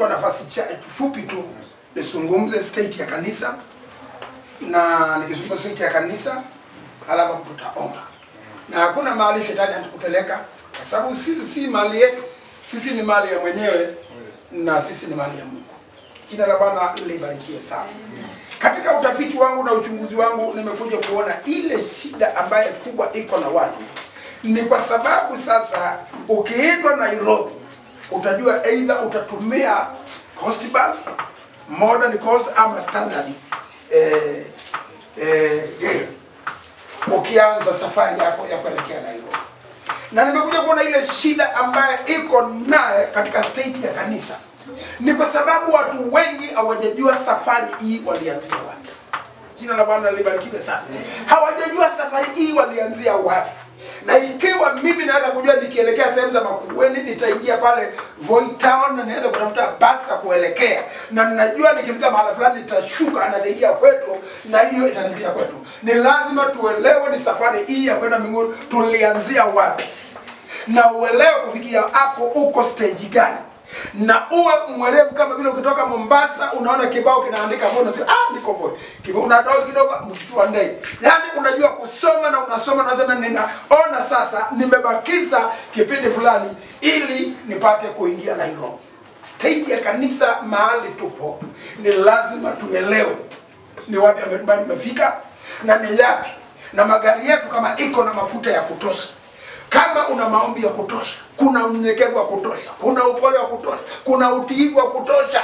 Nachukua nafasi fupi tu nisungumze state ya kanisa, na nikizungumza state ya kanisa halafu tutaomba. Na hakuna mahali shetani atakupeleka kwa sababu sisi si mali yetu, sisi ni mali ya mwenyewe na sisi ni mali ya Mungu. Jina la Bwana libarikiwe sana. Katika utafiti wangu na uchunguzi wangu nimekuja kuona ile shida ambayo kubwa iko na watu ni kwa sababu sasa ukiitwa Nairobi utajua either utatumia coast bus, modern coast ama standard ukianza safari yako ya kuelekea Nairobi. Na nimekuja kuona ile shida ambayo iko naye katika state ya kanisa ni kwa sababu watu wengi hawajajua safari hii walianzia wapi. Jina la Bwana libarikiwe sana. Hawajajua safari hii walianzia wapi. Na ikiwa mimi naweza kujua nikielekea sehemu za Makueni nitaingia pale Voi Town na naweza kutafuta basi ya kuelekea, na ninajua nikifika mahali fulani nitashuka na nitaingia kwetu na hiyo itanifikia kwetu. Ni lazima tuelewe ni safari hii ya kwenda mbinguni tulianzia wapi. Na uelewe kufikia hapo uko stage gani. Na uwe mwerevu kama vile ukitoka Mombasa unaona kibao kinaandika mbona niko Voi. Kibao unadozi kidogo mtu andai. Yaani unajua kusoma na unasoma na sema ninaona sasa nimebakiza kipindi fulani ili nipate kuingia Nairobi. State ya kanisa mahali tupo ni lazima tuelewe ni wapi ambapo tumefika na ni yapi. Na magari yetu kama iko na mafuta ya kutosha, kama una maombi ya kutosha, kuna unyenyekevu wa kutosha, kuna upole wa kutosha, kuna utiifu wa kutosha.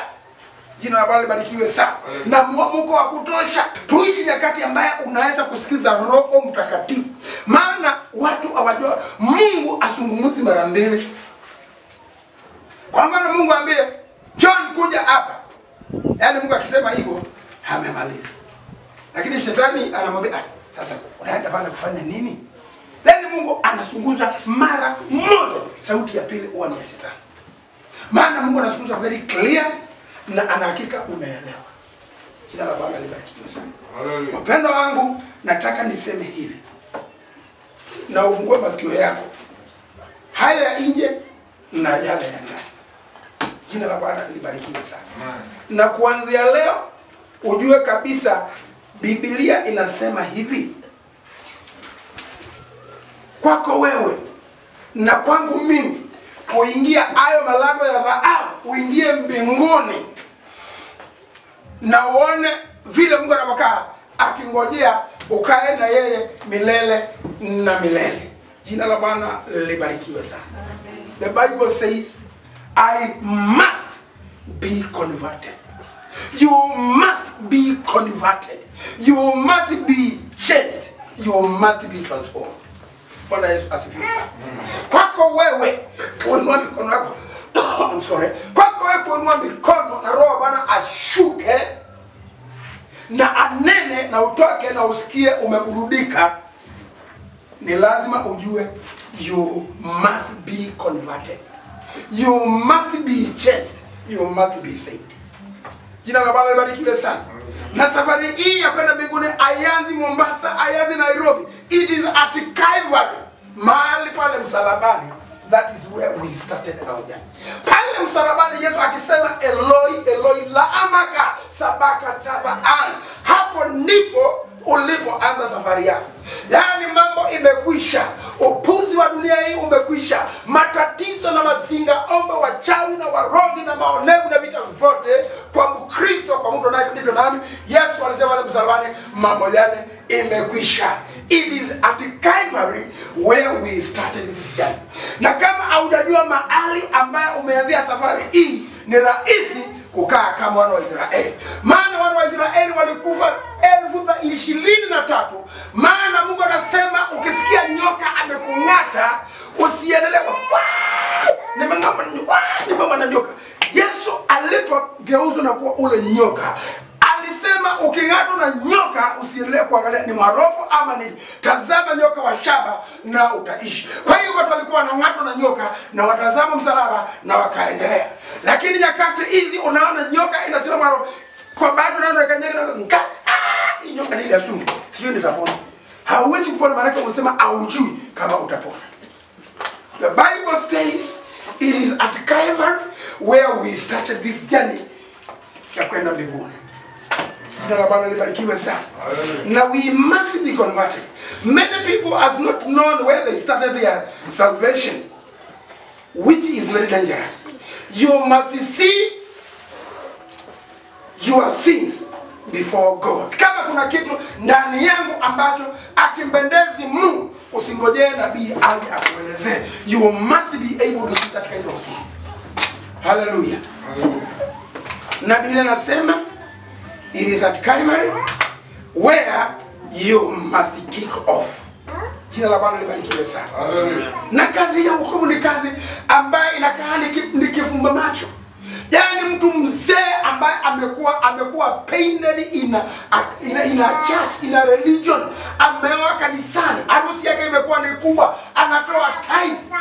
Jina la Bwana libarikiwe sana. Na mwamko wa kutosha. Tuishi nyakati ambaye unaweza kusikiza Roho Mtakatifu. Maana watu hawajua Mungu asungumuzi mara mbili. Kwa maana Mungu ambie John kuja hapa. Yaani Mungu akisema hivyo amemaliza. Lakini shetani anamwambia sasa unaenda pale kufanya nini? Then Mungu anazungumza mara moja. Sauti ya pili huwa ni ya shetani. Maana Mungu anazungumza very clear na anahakika umeelewa. Jina la Bwana libarikiwe sana. Wapendwa wangu, nataka niseme hivi. Na ufungue masikio yako. Haya nje na yale ya ndani. Jina la Bwana libarikiwe sana. Na kuanzia leo ujue kabisa Biblia inasema hivi. Kwako wewe na kwangu mimi kuingia hayo malango ya dhahabu, uingie mbinguni na uone vile Mungu anapokaa akingojea ukae na yeye milele na milele. Jina la Bwana libarikiwe sana. The Bible says I must be converted. You must be converted. You must be changed. You must be transformed. Bwana Yesu asifiwe sana. Kwako wewe kuinua mikono yako. I'm sorry. Kwako wewe kuinua mikono na Roho Bwana ashuke na anene na utoke na usikie umeburudika. Ni lazima ujue you must be converted. You must be changed. You must be saved. Jina la Bwana libarikiwe sana. Na safari hii ya kwenda mbinguni haianzi Mombasa, haianzi Nairobi. It is at Calvary. Mahali pale msalabani. That is where we started our journey. Pale msalabani Yesu akisema Eloi, Eloi, la'amaka sabakthani. Hapo ndipo ulipoanza safari yako. Yaani mambo imekwisha. Upuzi wa dunia hii umekwisha. Matatizo na mazinga omba wachawi na warogi na maonevu na vita vyote kwa Mkristo, kwa mtu anayependwa nami, Yesu alisema pale msalabani mambo yale imekwisha. It is at Calvary where we started this journey. Na kama haujajua mahali ambayo umeanzia safari hii, ni rahisi kukaa kama wana wa Israeli. Maana wana wa Israeli walikufa 23,000. Maana Mungu anasema ukisikia nyoka amekung'ata usiendelee nimeng'ama na nyoka. Yesu alipogeuzwa na kuwa ule nyoka, alisema uking'atwa na nyoka usiendelee kuangalia ni maroko ama nini. Tazama nyoka wa shaba na utaishi. Kwa hiyo watu walikuwa wanang'atwa na nyoka na watazama msalaba na wakaendelea. Lakini nyakati hizi unaona nyoka inasimama maroko. Kwa bado unaona ikanyega nyoka ni ile sumu. Sio nitapona. Hauwezi kupona maana unasema haujui kama utapona. The Bible says it is at Calvary where we started this journey ya kwenda mbinguni. Jina la Bwana libarikiwe sana. Now we must be converted. Many people have not known where they started their salvation, which is very dangerous. You must see your sins before God. Kama kuna kitu ndani yangu ambacho akimbendezi Mungu, usingojee nabii aje akuelezee. You must be able to see that kind of sin. Hallelujah. Na Biblia nasema it is at Calvary where you must kick off. Jina la Bwana libarikiwe sana. Hallelujah. Na kazi ya wokovu ni kazi ambayo inakaa ni kifumba macho. Yaani mtu mzee ambaye amekuwa painted in a church, in a religion, ameoa kanisani, harusi yake imekuwa ni kubwa, anatoa tithe.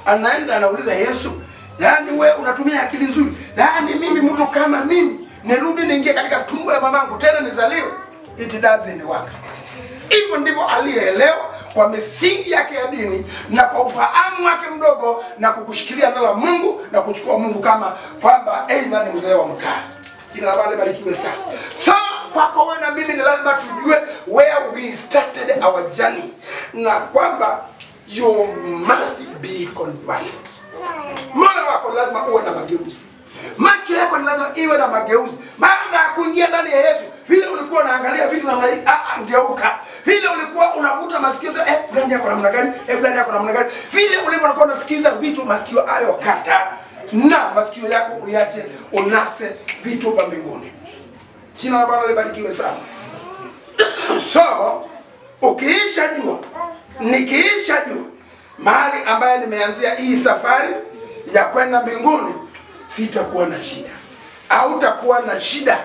Anaenda anauliza Yesu, yaani wewe unatumia akili nzuri, yaani mimi mtu kama mimi nirudi niingie katika tumbo ya mamangu tena nizaliwe? It doesn't work. Hivyo ndivyo aliyeelewa kwa misingi yake ya dini na kwa ufahamu wake mdogo na kukushikilia neno la Mungu na kuchukua Mungu kama kwamba aidha ni mzee wa mtaa. Jina la Bwana libarikiwe sana. So kwako wewe na mimi ni lazima tujue where we started our journey, na kwamba you must be converted. Moyo wako lazima uwe na mageuzi. Macho yako lazima iwe na mageuzi. Baada ya kuingia ndani ya Yesu, vile ulikuwa unaangalia vitu na ngeuka. Vile ulikuwa unavuta masikio, fulani yako namna gani? Fulani yako namna gani? Vile ulikuwa unasikiza vitu, masikio hayo kata. Na masikio yako uyache unase vitu vya mbinguni. Jina la Bwana libarikiwe sana. So, nikiisha jua mahali ambaye nimeanzia hii safari ya kwenda mbinguni, sitakuwa na shida. Au utakuwa na shida.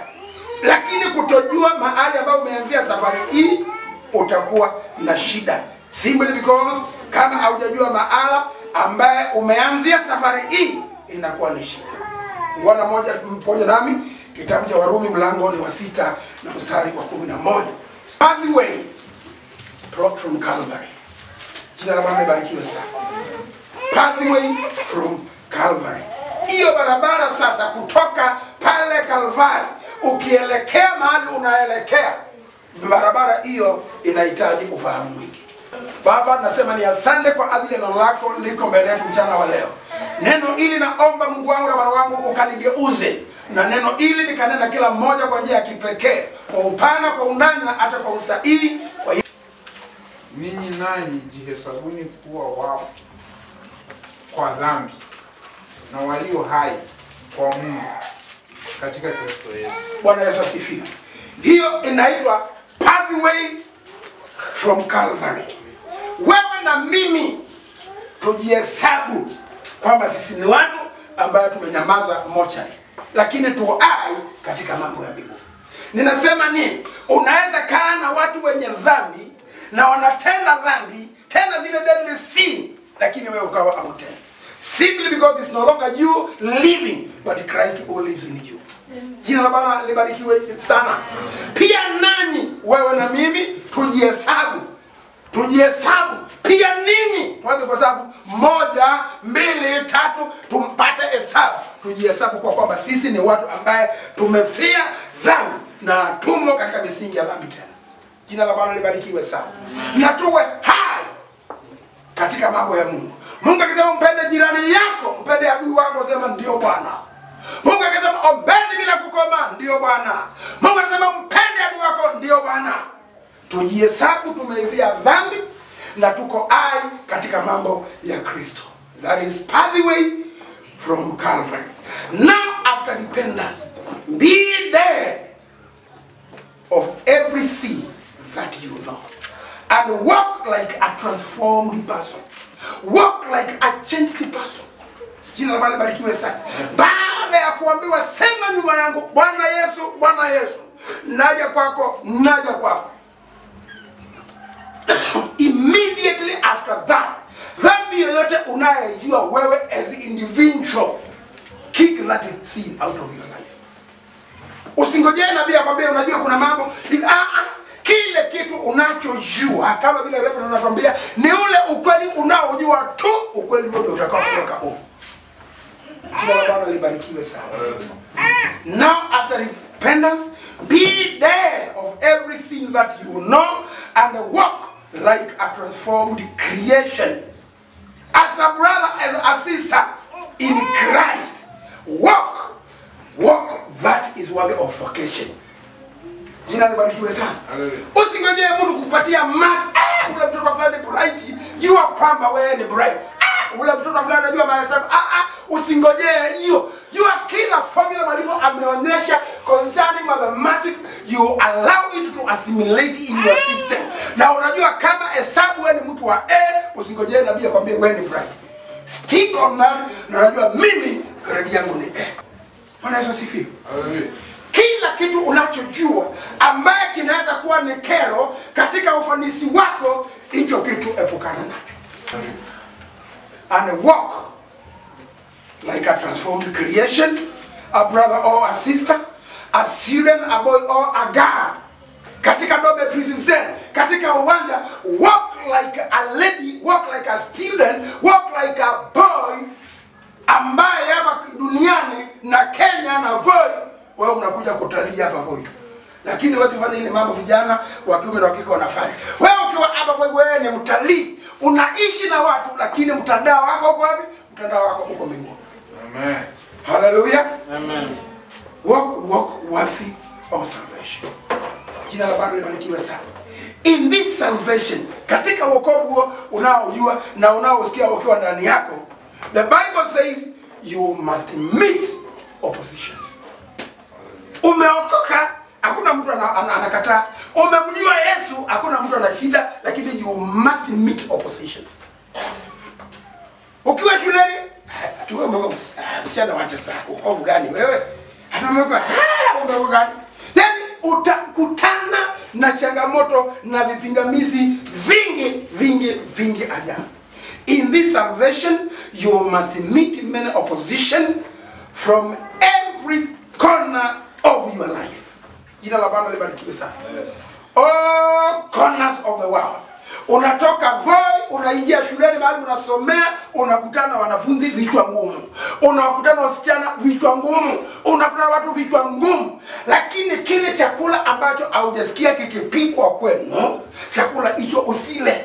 Lakini kutojua mahali ambapo umeanzia safari hii, utakuwa na shida. Simply because kama haujajua mahala ambaye umeanzia safari hii, inakuwa ni shida. Bwana mmoja mponya nami kitabu cha Warumi mlango ni wa 6 na mstari wa 11. Pathway from Calvary. Jina la Bwana libarikiwe sana. Pathway from Calvary. Hiyo barabara sasa kutoka pale Calvary ukielekea mahali unaelekea, barabara hiyo inahitaji ufahamu mwingi. Baba, nasema ni asante kwa ajili ya neno lako liko mbele yetu mchana wa leo. Neno hili naomba Mungu wangu na Bwana wangu ukaligeuze, na neno hili likanena kila mmoja kwa njia ya kipekee, kwa upana, kwa undani na hata kwa usahihi. Kwa ninyi nanyi jihesabuni kuwa wafu kwa dhambi na walio hai kwa Mungu katika Kristo Yesu. Bwana Yesu asifiwe. Hiyo inaitwa pathway from Calvary. Wewe na mimi tujihesabu kwamba sisi ni watu ambao tumenyamaza mochari, lakini tuai katika mambo ya mbinguni. Ninasema nini? Unaweza kaa na watu wenye dhambi na wanatenda dhambi, tena zile deadly sin, lakini wewe ukawa hautenda. Simply because it's no longer you living, but Christ who lives in you. Jina la Bwana libarikiwe sana. Pia nanyi, wewe na mimi, tujihesabu. Pia ninyi, tuanze kwa sababu 1, 2, 3 tumpate hesabu. Tujihesabu kwa kwamba sisi ni watu ambaye tumefia dhambi na tumo katika misingi ya dhambi tena. Jina la Bwana libarikiwe sana. Na tuwe hai katika mambo ya Mungu. Mungu akisema mpende jirani yako, mpende adui wako, sema ndio Bwana. Mungu akisema ombeni bila kukoma, ndio Bwana. Mungu akisema mpende adui wako, ndio Bwana. Tujihesabu tumeivia dhambi na tuko hai katika mambo ya Kristo. That is pathway from Calvary. Now after repentance, be dead of every sin that you know, and walk like a transformed person. Walk like a changed person. Jina la Bwana libarikiwe sana. Baada ya kuambiwa sema nyuma yangu, Bwana Yesu, Bwana Yesu, naja kwako, naja kwako. Immediately after that, dhambi yoyote unayejua wewe as individual, kick that sin out of your life. Usingojee nabii akwambie unajua kuna mambo, kile kitu unachojua kama vile Reverend anakuambia ni ule ukweli unaojua tu, ukweli wote utakao kutoka huko. Jina la Bwana libarikiwe sana. Now after repentance, be dead of every sin that you know and walk like a transformed creation. As a brother, as a sister in Christ, walk that is worthy of vocation. Jina libarikiwe sana. Usingojee mtu kukupatia max. Ule mtoto fulani bright, jua kwamba wewe ni bright. Ule mtoto fulani anajua mahesabu. Usingojee hiyo. Jua kila formula mwalimu ameonyesha concerning mathematics, you allow it to assimilate in your system. Na unajua kama hesabu wewe ni mtu wa usingojee nabii akwambie wewe ni bright. Stick on that. Na unajua mimi grade yangu ni Bwana Yesu asifiwe. Kila kitu unachojua ambaye kinaweza kuwa ni kero katika ufanisi wako, hicho kitu epukana nacho. And walk like a transformed creation, a brother or a sister, a student, a boy or a girl. Katika dobe prison, katika uwanja, walk like a lady, walk like a student, walk like a boy ambaye hapa duniani na Kenya na Voi wewe unakuja kutalii hapa Voi. Lakini wewe tufanye ile mambo vijana wa kiume na wa kike wanafanya. Wewe ukiwa hapa Voi wewe ni mtalii, unaishi na watu lakini mtandao wako uko wapi? Mtandao wako uko mbinguni. Amen. Hallelujah. Amen. Walk worthy of salvation. Jina la Bwana libarikiwe sana. In this salvation, katika wokovu huo unaojua na unaosikia ukiwa ndani yako, the Bible says you must meet oppositions. Umeokoka, hakuna mtu anakataa. Umemjua Yesu, hakuna mtu ana shida, lakini you must meet oppositions. Ukiwa shuleni, tuwe mbona msichana wacha zako. Wokovu gani wewe? Anaomba wokovu gani? Then utakutana na changamoto na vipingamizi vingi ajabu. In this salvation, you must meet many opposition from every corner of your life. Jina la Bwana libarikiwe sana. All corners of the world. Unatoka Voi, unaingia shuleni mahali unasomea, unakutana wanafunzi vichwa ngumu. Unakutana wasichana vichwa ngumu. Unakutana watu vichwa ngumu. Lakini kile chakula ambacho haujasikia kikipikwa kwenu, chakula hicho usile.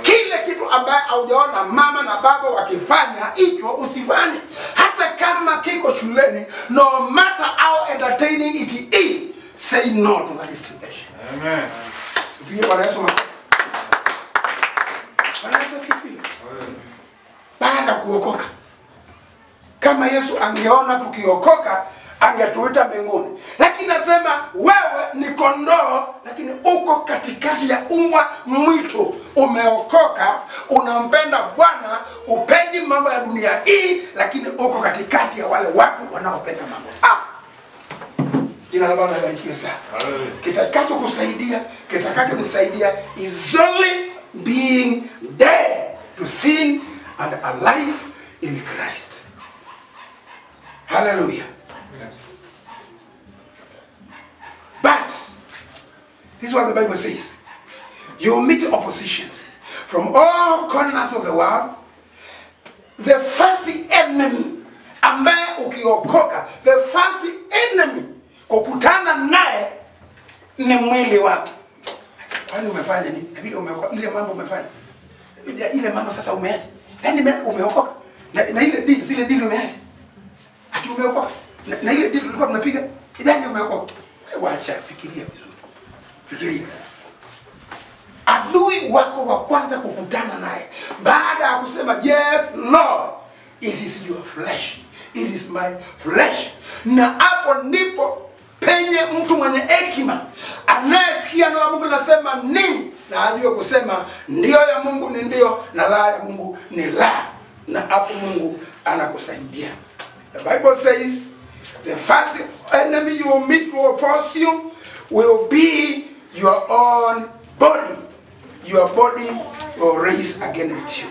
Kile kitu ambaye haujaona mama na baba wakifanya, hicho usifanye. Hata kama kiko shuleni, no matter how entertaining it is, say no to that distribution. Amen. Subiri Bwana Yesu. Bwana Yesu asifiwe. Baada kuokoka, kama Yesu angeona tukiokoka, angetuita mbinguni. Lakini nasema wewe ni kondoo, lakini uko katikati ya umbwa mwitu. Umeokoka, unampenda Bwana, upendi mambo ya dunia hii, lakini uko katikati ya wale watu wanaopenda mambo. Jina la Bwana libarikiwe sana. Kitakacho kusaidia, kitakacho nisaidia is only being dead to sin and alive in Christ. Hallelujah. But this is what the Bible says. You meet oppositions from all corners of the world. The first enemy ambaye ukiokoka, the first enemy kukutana naye ni mwili wako. Kwani umefanya nini? Vile umeokoka, ile mambo umefanya. Ile mambo sasa umeacha. Yaani umeokoka. Na ile deal, zile deal umeacha. Ati umeokoka. Na ile deal tulikuwa tunapiga. Yaani umeokoka. Wacha fikiria vizuri. Fikiria. Adui wako wa kwanza kukutana naye baada ya kusema yes Lord, it is your flesh, it is my flesh. Na hapo ndipo penye mtu mwenye hekima anayesikia neno la Mungu linasema nini, na ajue kusema ndio ya Mungu ni ndio na la ya Mungu ni la, na hapo Mungu anakusaidia. The Bible says the first enemy you will meet to oppose you will be your own body. Your body will raise against you.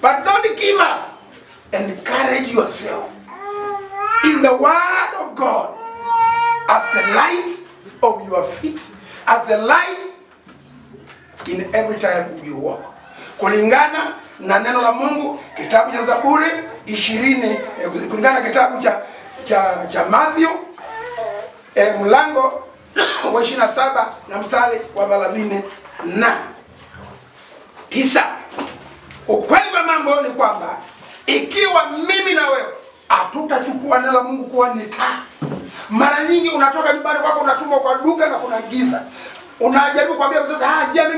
But don't give up. Encourage yourself in the word of God as the light of your feet, as the light in every time you walk. Kulingana na neno la Mungu, kitabu cha Zaburi 20 kulingana na kitabu cha Matthew mlango wa 27 na mstari wa 39. Ukweli wa mambo ni kwamba ikiwa mimi na wewe hatutachukua neno la Mungu kuwa ni taa. Mara nyingi unatoka nyumbani kwako, unatumwa kwa duka na kuna giza. Unajaribu kuambia mzazi, njia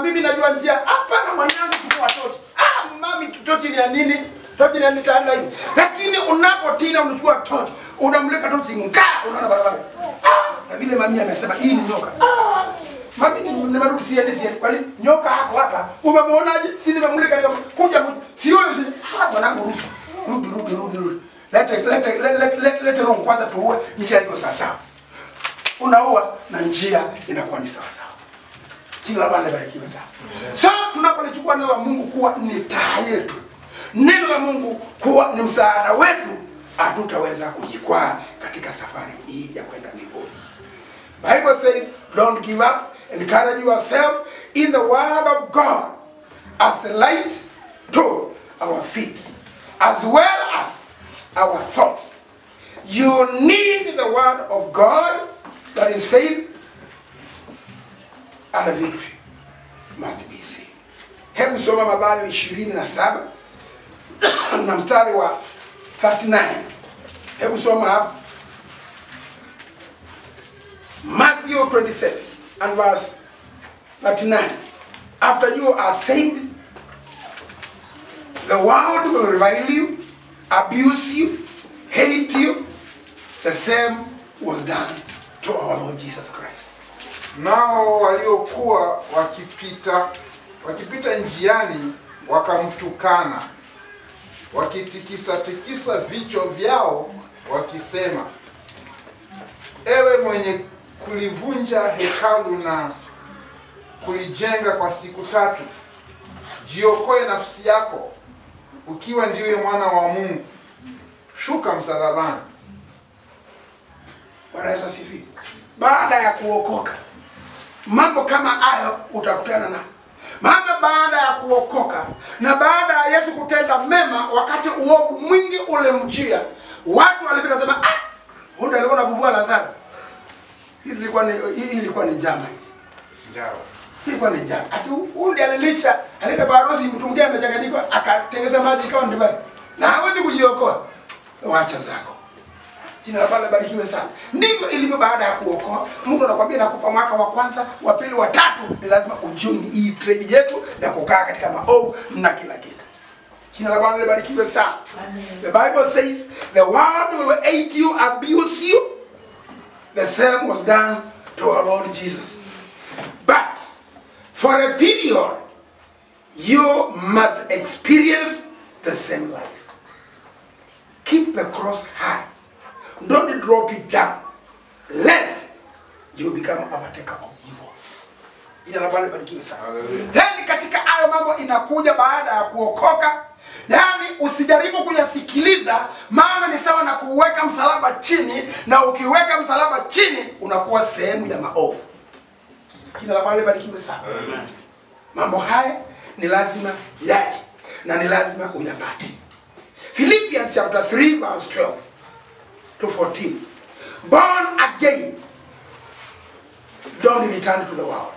mimi najua njia. Hapana mwanangu, chukua tochi. Mami, tochi ni ya nini? Tochi ni nitaenda hivi. Lakini unapotina unachukua tochi, unamleka tochi unaona barabara. Na vile mami amesema hii ni nyoka. Mami nimerudi siende. Kwa nini nyoka hapo hapa? Umemwonaje? Si nimemleka kuja sio mwanangu, rudi. Lete roho kwanza tuue, njia iko sawa. Unaua na njia inakuwa ni sawa. Jina la Bwana libarikiwe sana. So tunapolichukua neno la Mungu kuwa ni taa yetu, neno la Mungu kuwa ni msaada wetu, hatutaweza kujikwaa katika safari hii ya kwenda mbinguni. Bible says, don't give up, encourage yourself in the word of God as the light to our feet, as well as our thoughts. You need the word of God, that is faith, and a victory must be seen. Hebu soma Mathayo 27 na mstari wa 39. Hebu soma hapo. Matthew 27 and verse 39. After you are saved, the world will revile you, abuse you, hate you. The same was done to our Lord Jesus Christ. Nao waliokuwa wakipita njiani wakamtukana, wakitikisa vichwa vyao wakisema, ewe mwenye kulivunja hekalu na kulijenga kwa siku 3, jiokoe nafsi yako, ukiwa ndiwe mwana wa Mungu, shuka msalabani. Bwana Yesu asifiwe. Baada ya kuokoka, mambo kama hayo utakutana na. Maana baada ya kuokoka na baada ya Yesu kutenda mema, wakati uovu mwingi ulimjia, watu walipita sema, huyu alikuwa anavuvua Lazaro. Hii ilikuwa ni njama hizi. Njama. Ilikuwa ni njama. Ati huyu ndiye alilisha, alenda barozi mtu mwingine amechanganyika, akatengeneza maji ikawa ndivyo. Na hawezi kujiokoa. Waacha zako. Jina la Bwana libarikiwe sana. Ndivyo ilivyo baada ya kuokoa. Mungu anakuambia nakupa mwaka wa kwanza, wa pili, wa tatu, ni lazima ujoin hii trade yetu ya kukaa katika maovu na kila kitu. Jina la Bwana libarikiwe sana. The Bible says the world will hate you, abuse you. The same was done to our Lord Jesus. But for a period, you must experience the same life. Keep the cross high. Don't drop it down, lest you become a partaker of evil. Jina la Bwana libarikiwe sana. Then katika hayo mambo inakuja baada ya kuokoka. Yaani usijaribu kuyasikiliza, maana ni sawa na kuweka msalaba chini, na ukiweka msalaba chini unakuwa sehemu ya maovu. Jina la Bwana libarikiwe sana. Mambo haya ni lazima yaje na ni lazima uyapate. Philippians chapter 3 verse 12 to 14. Born again, don't return to the world.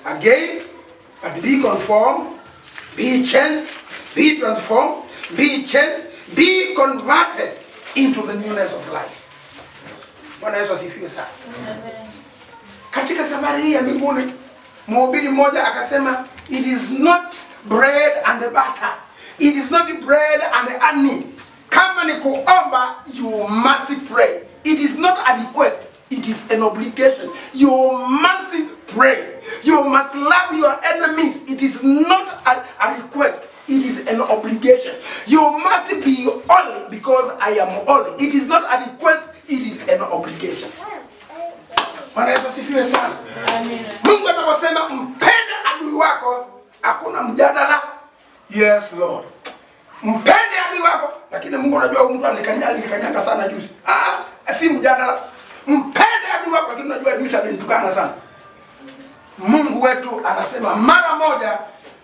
Again, but be conformed, be changed, be transformed, be changed, be converted into the newness of life. Bwana Yesu asifiwe sana. Katika safari hii ya mbinguni, mhubiri mmoja akasema, it is not bread and butter, it is not bread and honey. Kama ni kuomba, you must pray. It is not a request, it is an obligation. You must pray. You must love your enemies. It is not a request, it is an obligation. You must be holy because I am holy. It is not a request, it is an obligation. Bwana Yesu asifiwe sana. Amen. Mungu anaposema mpende adui wako, hakuna mjadala. Yes Lord. Mpende adui wako, lakini Mungu anajua mtu alikanyanga sana juzi. Si mjadala. Mpende adui wako, lakini unajua juzi alinitukana sana. Mungu wetu anasema mara moja,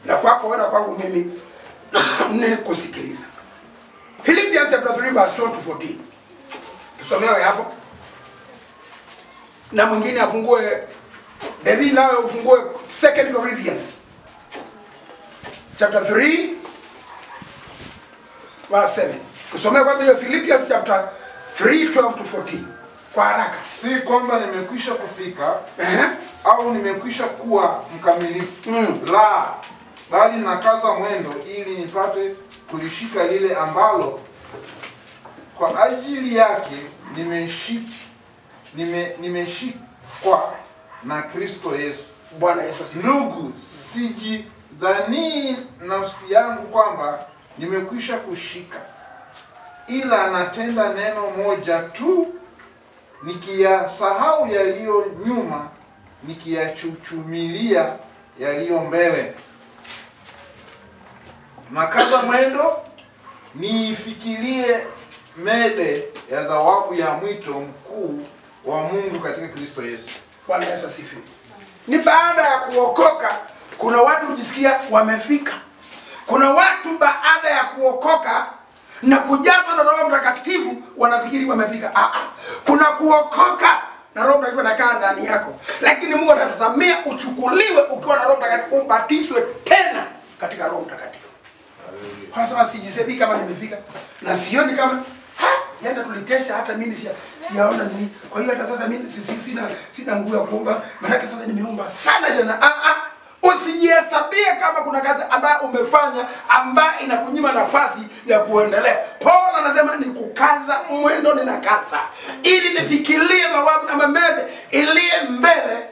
na kwako wewe na kwangu mimi ni kusikiliza. Philippians chapter 3 verse 12 to 14. Tusomewe hapo. Na mwingine afungue David, nawe ufungue 2 Corinthians chapter 3 verse 7. Tusomee kwanza hiyo Philippians chapter 3 12 to 14 kwa haraka. Si kwamba nimekwisha kufika au nimekwisha kuwa mkamilifu. La, bali nakaza mwendo ili nipate kulishika lile ambalo kwa ajili yake nimeshikwa na Kristo Yesu. Bwana Yesu asifiwe. Ndugu, sijidhani nafsi yangu kwamba nimekwisha kushika, ila natenda neno moja tu, nikiyasahau yaliyo nyuma, nikiyachuchumilia yaliyo mbele. Nakaza mwendo niifikirie mede ya thawabu ya mwito mkuu wa Mungu katika Kristo Yesu. Bwana Yesu asifiwe. Ni baada ya kuokoka kuna watu hujisikia wamefika. Kuna watu baada ya kuokoka na kujazwa na Roho Mtakatifu wanafikiri wamefika. Kuna kuokoka na Roho Mtakatifu anakaa ndani yako. Lakini Mungu anatazamia uchukuliwe ukiwa na Roho Mtakatifu, ubatizwe tena katika Roho Mtakatifu. Wanasema sijisebi kama nimefika na sioni kama jana tulitesha hata mimi siyaona nini. Kwa hiyo hata sasa mimi sina nguvu ya kuomba, maana sasa nimeomba sana jana. Usijihesabie kama kuna kazi ambayo umefanya ambayo inakunyima nafasi ya kuendelea. Paul anasema ni kukaza mwendo, ninakaza ili nifikirie thawabu na mede iliye mbele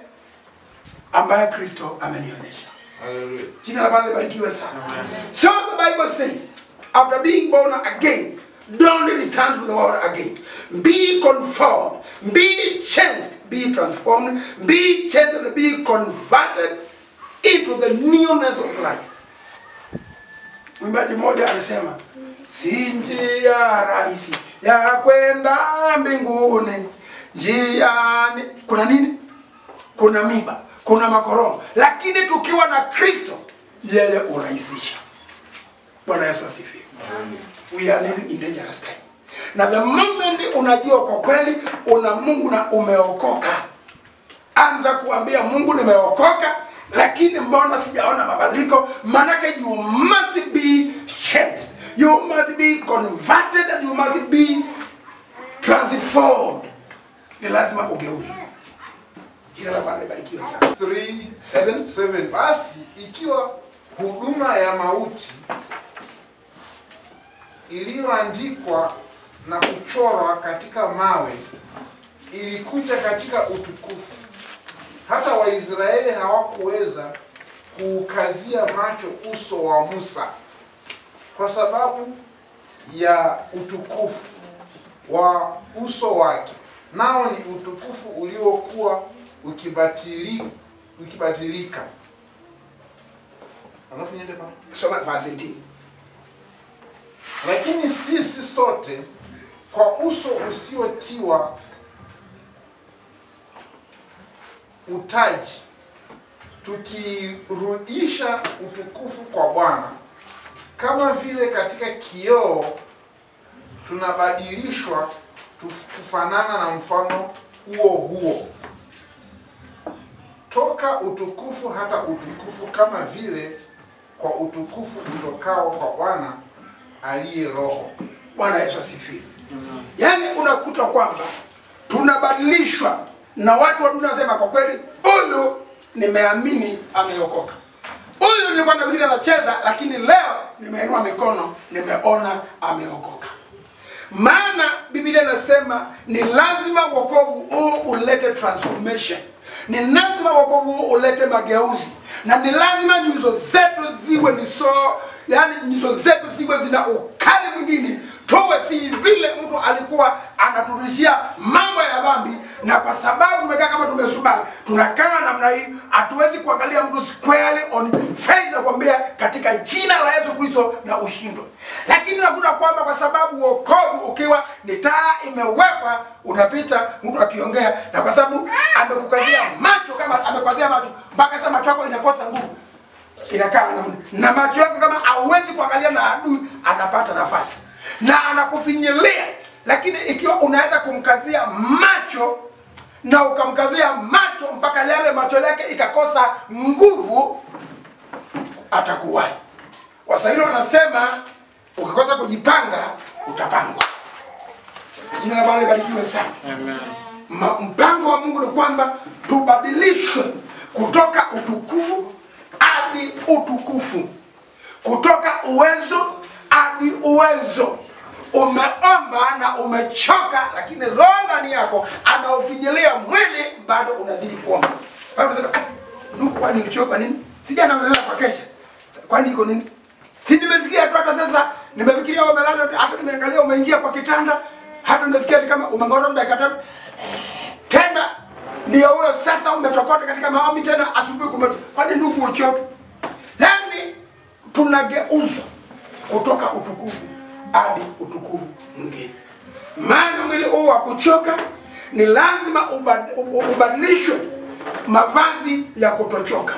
ambayo Kristo amenionyesha. Hallelujah. Jina la Bwana libarikiwe sana. So the Bible says, after being born again, don't return to the world again. Be conformed, be changed, be transformed, be changed and be converted into the newness of life. Mwimbaji mmoja alisema, si njia rahisi ya kwenda mbinguni, njiani kuna nini? Kuna miba, kuna makorongo, lakini tukiwa na Kristo yeye urahisisha. Bwana Yesu asifiwe. We are living in dangerous time. Na the moment unajua kwa kweli una Mungu na umeokoka, anza kuambia Mungu nimeokoka, lakini mbona sijaona mabadiliko? Manake you must be changed, you must be converted, and you must be transformed. Ni lazima ugeuke. Jina la Bwana libarikiwe sana. 3:7 Basi ikiwa huduma ya mauti iliyoandikwa na kuchorwa katika mawe ilikuja katika utukufu, hata Waisraeli hawakuweza kuukazia macho uso wa Musa kwa sababu ya utukufu wa uso wake, nao ni utukufu uliokuwa ukibatilika. Alafu niende pa Soma verse 18. Lakini sisi sote kwa uso usiotiwa utaji, tukirudisha utukufu kwa Bwana, kama vile katika kioo tunabadilishwa kufanana na mfano huo huo, toka utukufu hata utukufu, kama vile kwa utukufu utokao kwa Bwana aliye Roho. Bwana Yesu asifiwe. Yaani unakuta kwamba tunabadilishwa na watu wa dunia wasema kwa kweli huyu nimeamini ameokoka. Huyu nilikuwa na vile anacheza lakini leo nimeinua mikono nimeona ameokoka. Maana Biblia inasema ni lazima wokovu huu ulete transformation. Ni lazima wokovu huu ulete mageuzi. Na ni lazima nyuso zetu ziwe ni yani nyuso zetu ziwe zina ukali mwingine. Tuwe si vile mtu alikuwa anaturishia mambo ya dhambi, na kwa sababu tumekaa kama tumesubiri, tunakaa namna hii, hatuwezi kuangalia mtu squarely on face na kuambia katika jina la Yesu Kristo na ushindo. Lakini nakuta kwamba kwa sababu wokovu ukiwa ni taa imewekwa, unapita mtu akiongea, na kwa sababu amekukazia macho, kama amekukazia macho mpaka sasa macho yako inakosa nguvu, inakaa na macho yako kama hauwezi kuangalia na adui anapata nafasi na anakufinyilia. Lakini ikiwa unaweza kumkazia macho na ukamkazia macho mpaka yale macho yake ikakosa nguvu, atakuwahi. Waswahili wanasema ukikosa kujipanga utapangwa. Jina la Bwana libarikiwe sana. Amen. Mpango wa Mungu ni kwamba tubadilishwe kutoka utukufu hadi utukufu, kutoka uwezo hadi uwezo. Umeomba na umechoka, lakini roho ndani yako anaofinyilia mwili, bado unazidi kuomba. Bado unasema ndugu, kwani uchoka nini? Sijana umelala kwa kesha. Kwani iko nini? Si nimesikia tu hata sasa, nimefikiria umelala, hata nimeangalia umeingia kwa kitanda, hata nimesikia kama umengoroma dakika 3. Tena ndio huyo sasa umetokota katika maombi tena asubuhi kumetoka. Kwani ndugu uchoka? Yaani tunageuzwa kutoka utukufu hadi utukufu mwingine. Maana mwili huu wa kuchoka ni lazima ubadilishwe mavazi ya kutochoka.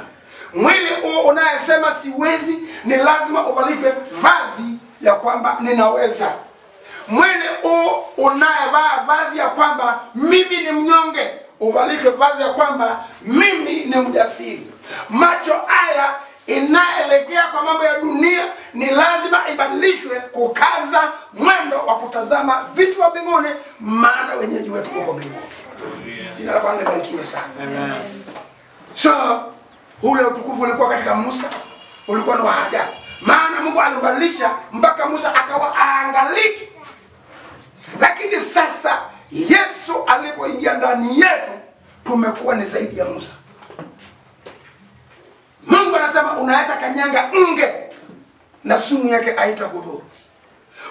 Mwili huu unayesema siwezi ni lazima uvalishwe vazi ya kwamba ninaweza. Mwili huu unayevaa vazi ya kwamba mimi ni mnyonge, uvalishwe vazi ya kwamba mimi ni mjasiri. Macho haya inaelekea kwa mambo ya dunia ni lazima ibadilishwe kukaza mwendo wa kutazama vitu vya mbinguni, maana wenyeji wetu uko mbinguni. Jina la Bwana libarikiwe sana. Amen. So ule utukufu ulikuwa katika Musa, ulikuwa ni wa ajabu. Maana Mungu alimbadilisha mpaka Musa akawa aangaliki. Lakini sasa Yesu alipoingia ndani yetu, tumekuwa ni zaidi ya Musa. Mungu anasema unaweza kanyanga nge na sumu yake haitakudhuru.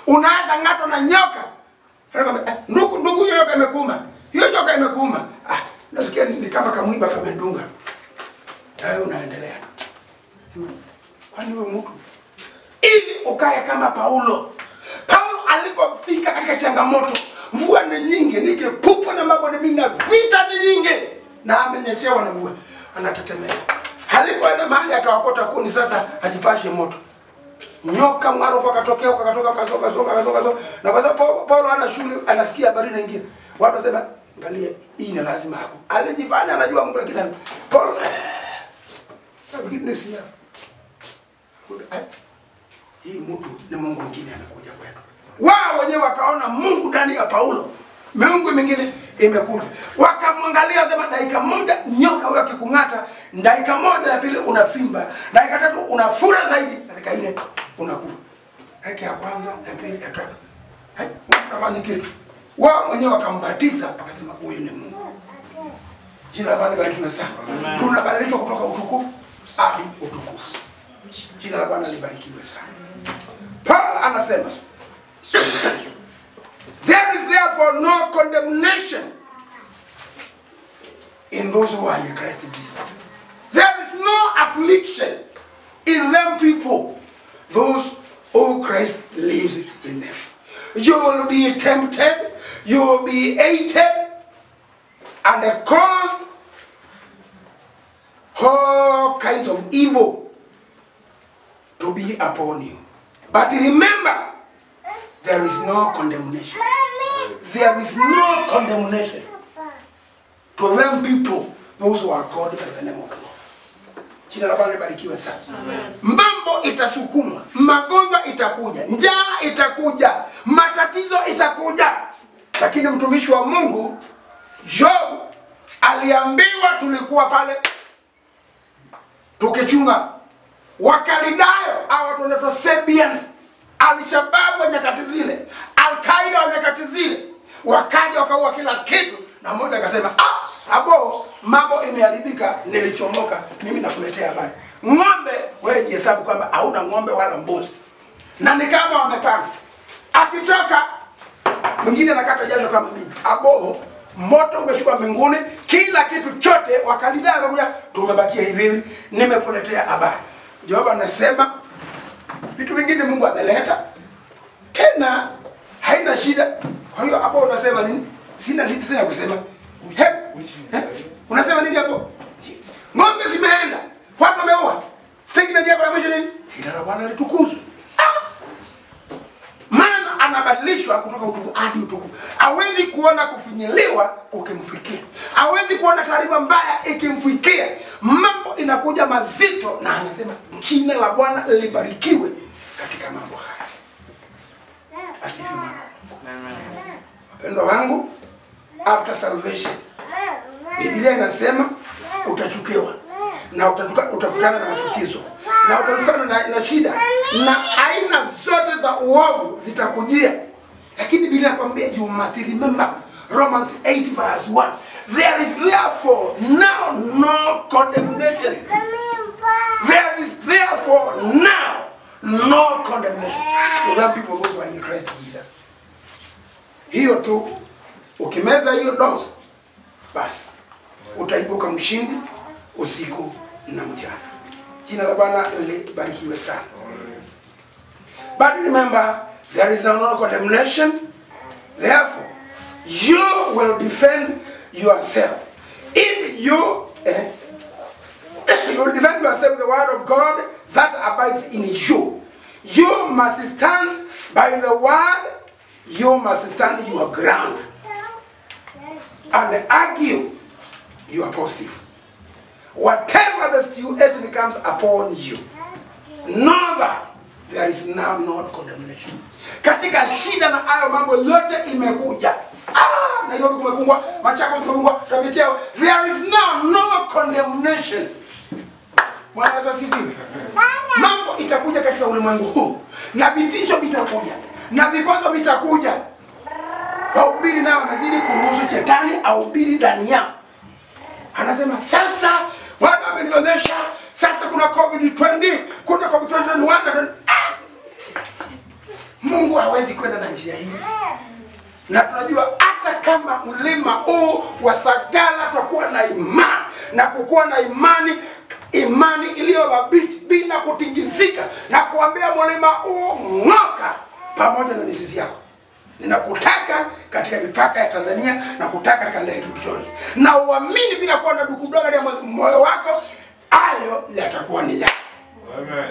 Unaweza ng'atwa na nyoka. Ndugu hiyo nyoka imekuuma. Hiyo nyoka imekuuma. Nasikia ni kama kamwiba kamedunga. Hayo unaendelea. Kwani wewe mtu ili ukae kama Paulo. Paulo alipofika katika changamoto, mvua ni nyingi, nikipupa na mambo ni mingi, vita ni nyingi, na amenyeshewa na mvua, anatetemeka. Alipoenda mahali akawakota kuni, sasa ajipashe moto. Nyoka mwaro pakatokea ukakatoka. Na kwa sababu Paulo ana shule, anasikia habari nyingine. Watu wasema, angalia hii ni lazima hapo. Alijifanya anajua Mungu, lakini Paulo witness ya hii mtu ni Mungu mwingine amekuja kwetu. Wao wenyewe wakaona Mungu ndani ya Paulo. Mungu mwingine imekuja. Wakamwangalia sema dakika moja nyoka huyo akikung'ata, dakika moja ya pili unafimba, dakika tatu unafura zaidi, dakika nne unakufa. Dakika ya kwanza, ya pili, ya tatu. Unafanya kitu. Wao wenyewe wakambatiza wakasema huyu ni Mungu. Jina la Bwana libarikiwe sana. Tunabadilishwa kutoka utukufu hadi utukufu. Jina la Bwana libarikiwe sana. Paul anasema there is therefore no condemnation in those who are in Christ Jesus. There is no affliction in them people, those who Christ lives in them. You will be tempted, you will be hated, and caused all kinds of evil to be upon you. But remember, there is no condemnation. There is no condemnation to them people, those who are called by the name of the Lord. Jina la Bwana libarikiwe sana. Mambo itasukumwa, magonjwa itakuja, njaa itakuja, matatizo itakuja. Lakini mtumishi wa Mungu Job aliambiwa, tulikuwa pale tukichunga Wakalidayo, au watu wanaitwa Sabians, Al-Shabaab wa nyakati zile, Al-Qaeda wa nyakati zile, wakaja wakaua kila kitu, na mmoja akasema abo mambo imeharibika, nilichomoka, mimi nakuletea habari. Ng'ombe, wewe jihesabu kwamba hauna ng'ombe wala mbuzi, na ni kama wamepanga. Akitoka mwingine anakata jasho kama mimi, abo moto umeshuka mbinguni, kila kitu chote. Wakalidayo wakakuja, tumebakia hivi hivi, nimekuletea habari. Job anasema vitu vingine Mungu ameleta tena, haina shida. Kwa hiyo hapo unasema nini? Sina lipi tena kusema. Unasema nini hapo? Ng'ombe zimeenda, watu wameua, statement Jina la Bwana litukuzwe. Maana anabadilishwa kutoka utukufu hadi utukufu. Hawezi kuona kufinyiliwa ukimfikia. Hawezi kuona taarifa mbaya ikimfikia. Mambo inakuja mazito na anasema jina la Bwana libarikiwe katika mambo haya. Asifiwe. Wapendwa wangu, after salvation, Biblia inasema utachukiwa na utakutana na machukizo na utakutana na shida na aina zote za uovu zitakujia. Lakini Biblia inakwambia you must remember Romans 8 verse 1. There is therefore now no condemnation. There is therefore now no condemnation to them people who are in Christ Jesus. Hiyo tu, ukimeza hiyo dose, basi utaibuka mshindi usiku na mchana. Jina la Bwana libarikiwe sana. But remember, there is no condemnation. Therefore, you will defend yourself. If you will defend yourself with the word of God that abides in you. You must stand by the word. You must stand your ground and argue you are positive. Whatever the situation comes upon you, know that there is now no condemnation. Katika shida na hayo mambo yote imekuja. Nairobi kumefungwa, Machako kumefungwa, tunapitia. There is now no condemnation. Bwana Yesu asifiwe. Mambo itakuja katika ulimwengu huu na vitisho vitakuja na vikwazo vitakuja. Wahubiri nao wanazidi kuruhusu shetani ahubiri ndani yao. Anasema sasa watu wamenionyesha sasa kuna COVID-20, kuna COVID-21. Mungu hawezi kwenda na njia hii. Na tunajua hata kama mlima huu wa Sagala tutakuwa na imani na kukuwa na imani iliyo thabiti bila kutingizika na kuambia mlima huu ng'oka pamoja na mizizi yako. Ninakutaka katika mipaka ya Tanzania na kutaka katika Lake Victoria. Na uamini bila kuwa na dukudoga ya moyo wako, hayo yatakuwa ni yako. Amen.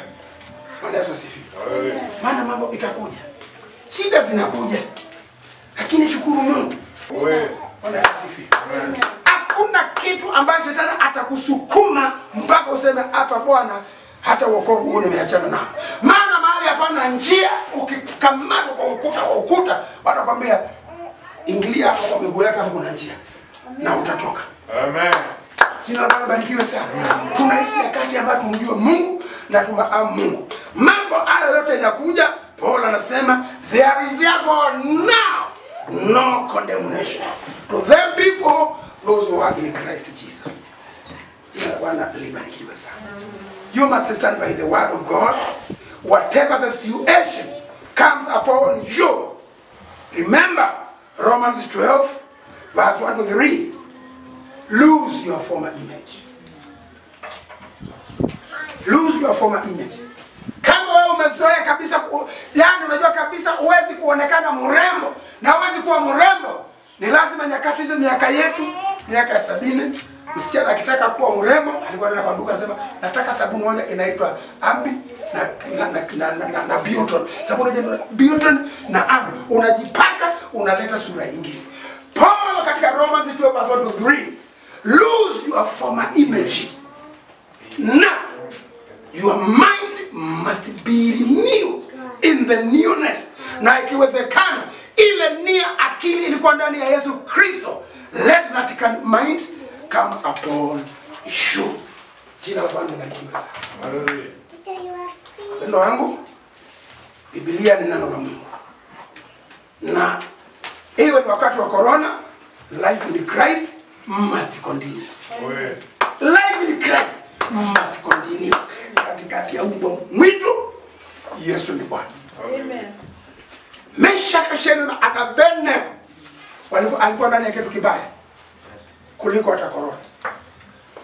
Bwana Yesu asifiwe. Maana mambo itakuja. Shida zinakuja. Lakini shukuru Mungu. Bwana Yesu asifiwe. Hakuna kitu ambacho shetani atakusukuma mpaka useme hapa Bwana hata wokovu huu nimeachana nao. Maana mahali hapana njia, ukikamata kwa ukuta watakwambia ingilia hapo kwa miguu yako, hapo kuna njia na utatoka. Amen. Jina la Bwana barikiwe sana. Tunaishi nyakati ambapo tumjue Mungu na tumahamu Mungu. Mambo haya yote yanakuja. Paul anasema there is therefore now no condemnation to them people those who are in Christ Jesus. Jina la Bwana libarikiwe sana. You must stand by the word of God. Whatever the situation comes upon you. Remember Romans 12 verse 1 to 3. Lose your former image. Lose your former image. Kama wewe umezoea kabisa, yani unajua kabisa huwezi kuonekana mrembo na huwezi kuwa mrembo, ni lazima nyakati hizo, miaka yetu, miaka ya 70, msichana akitaka kuwa mrembo alikuwa anaenda kwa duka anasema nataka sabuni moja inaitwa Ambi na Bioton. Sabuni moja Bioton na Ambi, unajipaka unaleta sura nyingine. Paul katika Romans 12 verse 1 to 3, lose your former image. Now your mind must be renewed in the newness. Na ikiwezekana ile nia akili ilikuwa ndani ya Yesu Kristo, let that mind come upon you. Jina la Bwana libarikiwe sana. Haleluya. Neno wangu, Biblia ni neno la Mungu. Na iwe ni wakati wa corona, life in Christ must continue. Life in Christ must continue. Katikati ya mbwa mwitu, Yesu ni Bwana. Amen. Meshaki, Shadraka na Abednego walikuwa ndani ya kitu kibaya kuliko hata corona.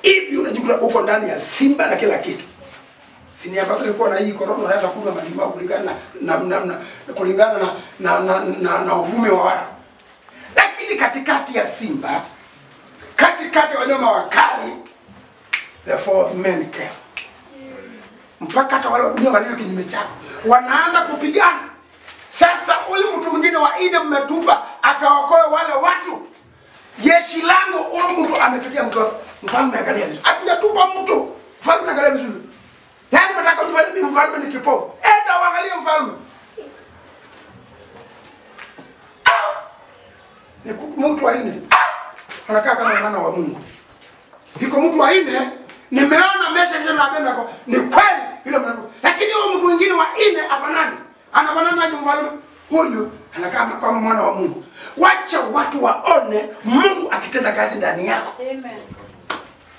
Hivi unajikuta uko ndani ya simba na kila kitu. Sini ambapo ilikuwa na hii corona unaweza kunywa malimao kulingana na uvume wa watu. Lakini katikati ya simba, katikati ya wanyama wakali, the fourth man came. mpaka hata wale wa dunia walio kinyume chako wanaanza kupigana. Sasa huyu mtu mwingine wa nne mmetupa akaokoe wale watu. Jeshi langu huyu mtu ametutia mkono. Mfalme angalia vizuri. Hatujatupa mtu. Mfalme angalia vizuri. Yaani nataka tufanye mimi mfalme ni kipofu. Enda uangalie mfalme. Ni mtu wa nne. Anakaa kama mwana wa Mungu. Yuko mtu wa nne, nimeona message na Abednego ni kweli vile mnaona. Lakini huyo mtu mwingine wa nne afanani. Anafanana na mfalme. Huyu anakaa kama mwana wa Mungu. Wacha watu waone Mungu akitenda kazi ndani yako. Amen.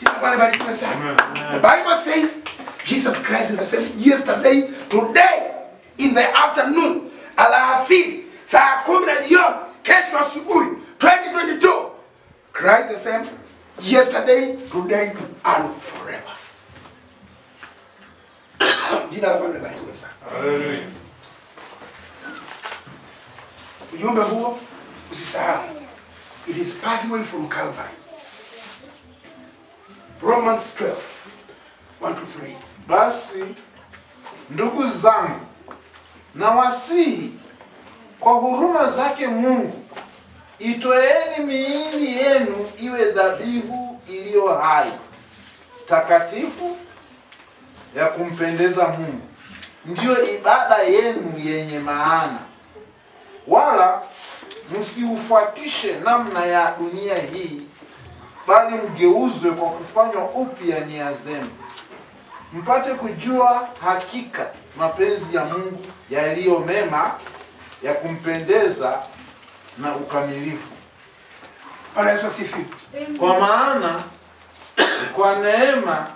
The Bible says Jesus Christ is the same yesterday, today, in the afternoon, alasiri, saa 10 jioni, kesho asubuhi, 2022. Christ the same yesterday, today, and forever. Jina la Bwana libarikiwe sana. Hallelujah. Ujumbe huo usisahau. It is pathway from Calvary. Romans 12, 1-3. Basi ndugu zangu, nawasihi kwa huruma zake Mungu, itoeni miili yenu iwe dhabihu iliyo hai, takatifu, ya kumpendeza Mungu, ndiyo ibada yenu yenye maana. Wala msiufuatishe namna ya dunia hii, bali mgeuzwe kwa kufanywa upya nia zenu, mpate kujua hakika mapenzi ya Mungu yaliyo mema, ya kumpendeza na ukamilifu. Kwa maana kwa neema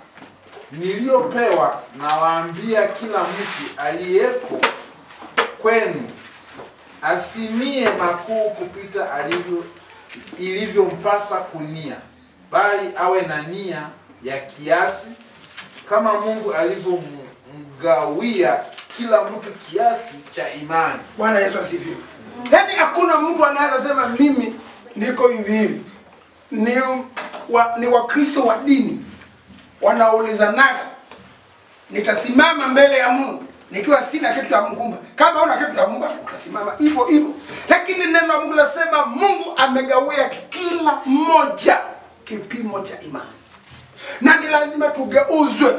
niliyopewa nawaambia kila mtu aliyeko kwenu asimie makuu kupita ilivyompasa kunia, bali awe na nia ya kiasi, kama Mungu alivyomgawia kila mtu kiasi cha imani. Bwana Yesu asifiwe. Yaani hakuna mtu anayesema mimi niko hivi. Ni Wakristo wa dini wanaulizanaga, nitasimama mbele ya Mungu nikiwa sina kitu cha Mungu. Kama una kitu cha Mungu utasimama hivyo hivyo. Lakini neno la Mungu linasema Mungu amegawia kila mmoja kipimo cha imani. Na ni lazima tugeuzwe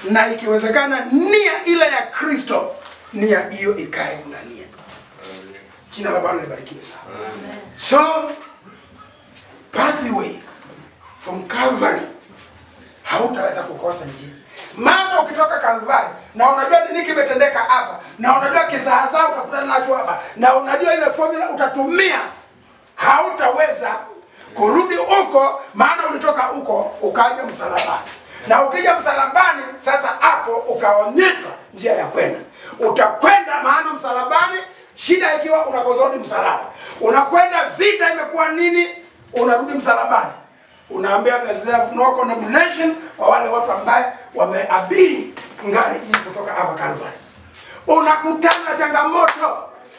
na ikiwezekana nia ile ya Kristo, nia hiyo ikae ndani yetu. Jina la Bwana libarikiwe sana. So pathway from Calvary, hautaweza kukosa njia. Maana ukitoka Calvary na unajua nini kimetendeka hapa, na unajua kizaazaa utakutana nacho hapa, na unajua ile formula utatumia, hautaweza kurudi huko. Maana ulitoka huko ukaja msalabani, na ukija msalabani sasa hapo ukaonyeshwa njia ya kwenda. Utakwenda, maana msalabani, shida ikiwa unakozodi msalaba, unakwenda vita imekuwa nini, unarudi msalabani. Unaambia there's no condemnation kwa wale watu ambaye wameabiri ngari hii kutoka hapa Calvary. Unakutana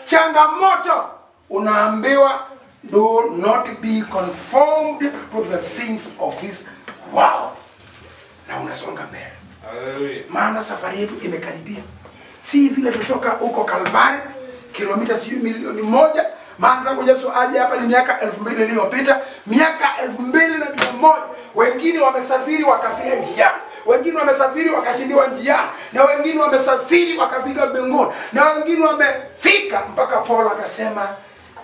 changamoto, unaambiwa do not be conformed to the things of this world. Na unasonga mbele. Hallelujah. Maana safari yetu imekaribia. Si vile tutoka huko Calvary kilomita 1,000,000. Maana tangu Yesu aje hapa ni miaka 2000 iliyopita, miaka 2100. Wengine wamesafiri wakafia njia, wengine wamesafiri wakashindiwa njia, na wengine wamesafiri wakafika mbinguni, na wengine wamefika mpaka Paulo akasema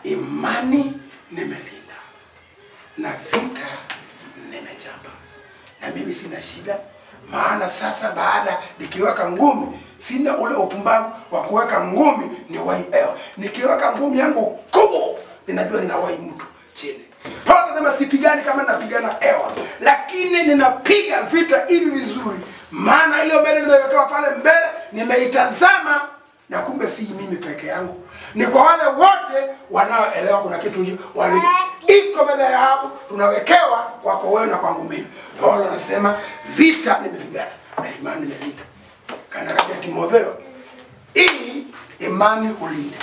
imani nimelinda na vita nimechapa, na mimi sina shida. Maana sasa baada nikiweka ngumi, sina ule upumbavu wa kuweka ngumi ni wai ewa. Nikiweka ngumi yangu kubwa, ninajua ninawai mtu chini. Paulo anasema sipigani kama napigana ewa, lakini ninapiga vita ili vizuri. Maana hiyo mbele nimewekewa pale mbele, nimeitazama, na kumbe si mimi peke yangu. Ni kwa wale wote wanaoelewa kuna kitu hiyo wali iko mbele ya hapo, tunawekewa kwako wewe na kwangu mimi. Paulo anasema vita nimepigana na imani nimelinda. Kana kama Timotheo, ili imani ulinde.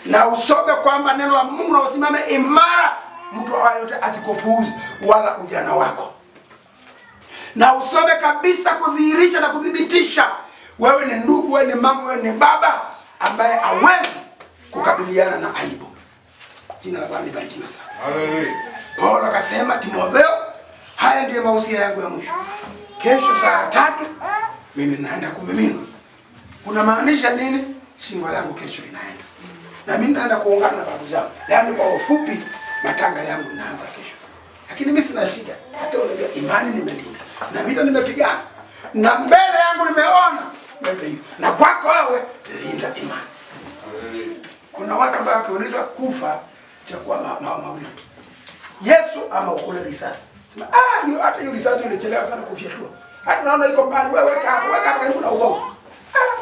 Na usome kwamba neno la Mungu na usimame imara, mtu yote asikopuuze wala ujana wako. na usome kabisa kudhihirisha na kudhibitisha wewe ni ndugu, wewe ni mama, wewe ni baba ambaye hawezi kukabiliana na aibu. Jina la Bwana libarikiwe sana. Haleluya. Paulo akasema, Timotheo, haya ndiyo mausia yangu ya mwisho. Kesho saa 3 mimi naenda kumiminwa. Unamaanisha nini? Shingo yangu kesho inaenda. Na mimi naenda kuungana na babu zangu. Yaani kwa ufupi matanga yangu inaanza kesho. Lakini mimi sina shida. Hata unajua imani nimelinda. Na vita nimepigana. Na mbele yangu nimeona mbele hiyo. Na kwako wewe linda imani. Kuna watu ambao wakiulizwa kufa chakuwa mawili. Yesu ama ukule risasi. Sema hiyo hata hiyo risasi ilichelewa sana kufyatua. Hata naona iko mbali, wewe weka hapo karibu na ubongo.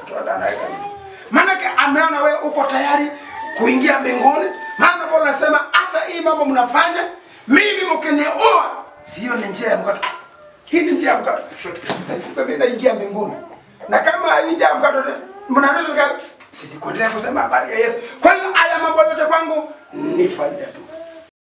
Kiona anaweka hivi. Maana ameona wewe uko tayari kuingia mbinguni. Maana Paulo anasema hata hii mambo mnafanya mimi mkinioa sio ni njia ya mkato. Hii ni njia ya mkato. Mimi naingia mbinguni. Na kama haija mkato mnaweza sikuendelea kusema habari ya Yesu. Kwa hiyo haya mambo yote kwangu ni faida tu.